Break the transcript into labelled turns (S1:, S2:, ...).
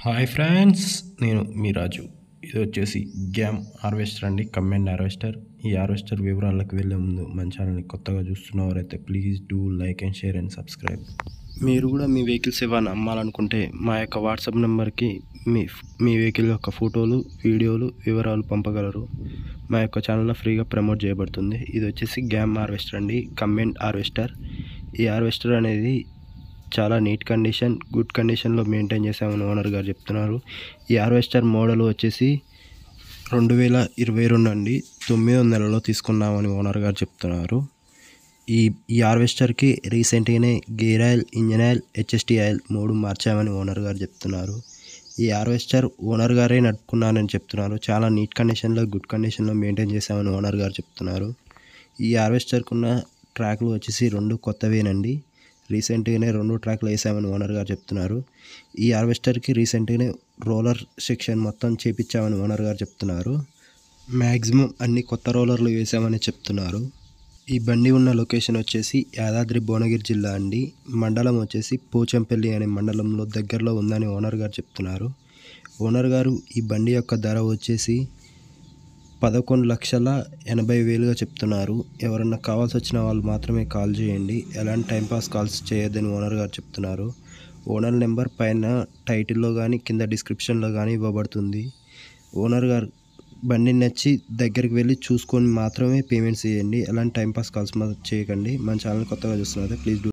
S1: Hi friends, నేను మీ రాజు. ఇది వచ్చేసి గ్యామ్ హార్వెస్టర్ అండి, కంబైన్డ్ హార్వెస్టర్. ఈ హార్వెస్టర్ వివరాలకు వెళ్ళే ముందు మన ఛానల్ని కొత్తగా చూస్తున్నవారైతే please do like and share and subscribe. మీరు కూడా మీ వెహికల్స్ ఏమైనా అమ్మాలనుకుంటే మా యొక్క వాట్సాప్ నెంబర్కి మీ వెహికల్ యొక్క ఫోటోలు, వీడియోలు, వివరాలు పంపగలరు. మా యొక్క ఛానల్లో ఫ్రీగా ప్రమోట్ చేయబడుతుంది. ఇది వచ్చేసి గ్యామ్ హార్వెస్టర్ అండి, కంబైన్డ్ హార్వెస్టర్. ఈ హార్వెస్టర్ అనేది చాలా నీట్ కండిషన్, గుడ్ కండిషన్లో మెయింటైన్ చేసామని ఓనర్ గారు చెప్తున్నారు. ఈ హార్వెస్టర్ మోడల్ వచ్చేసి 2022 అండి, 9వ నెలలో తీసుకున్నామని ఓనర్ గారు చెప్తున్నారు. ఈ హార్వెస్టర్కి రీసెంట్గానే gear oil, engine oil, HST oil 3 మార్చామని ఓనర్ గారు చెప్తున్నారు. ఈ హార్వెస్టర్ ఓనర్ గారే నడుపుకున్నానని చెప్తున్నారు. చాలా నీట్ కండిషన్లో, గుడ్ కండిషన్లో మెయింటైన్ చేసామని ఓనర్ గారు చెప్తున్నారు. ఈ హార్వెస్టర్కి ఉన్న ట్రాక్లు వచ్చేసి 2 కొత్తవేనండి. రీసెంట్గానే 2 ట్రాక్లు వేసామని ఓనర్ గారు చెప్తున్నారు. ఈ హార్వెస్టర్కి రీసెంట్గానే రోలర్ సెక్షన్ మొత్తం చేపించామని ఓనర్ గారు చెప్తున్నారు. మ్యాక్సిమం అన్ని కొత్త రోలర్లు వేసామని చెప్తున్నారు. ఈ బండి ఉన్న లొకేషన్ వచ్చేసి యాదాద్రి భువనగిరి జిల్లా అండి. మండలం వచ్చేసి పోచంపల్లి అనే మండలంలో దగ్గరలో ఉందని ఓనర్ గారు చెప్తున్నారు. ఓనర్ గారు ఈ బండి యొక్క ధర వచ్చేసి 11,80,000గా చెప్తున్నారు. ఎవరన్నా కావాల్సి వచ్చిన వాళ్ళు మాత్రమే కాల్ చేయండి, ఎలాంటి టైంపాస్ కాల్స్ చేయొద్దని ఓనర్ గారు చెప్తున్నారు. ఓనర్ నెంబర్ పైన టైటిల్లో కానీ కింద డిస్క్రిప్షన్లో కానీ ఇవ్వబడుతుంది. ఓనర్ గారు బండిని నచ్చి దగ్గరికి వెళ్ళి చూసుకొని మాత్రమే పేమెంట్స్ చేయండి. ఎలాంటి టైంపాస్ కాల్స్ చేయకండి. మన ఛానల్ కొత్తగా చూస్తున్నారు, ప్లీజ్ డూ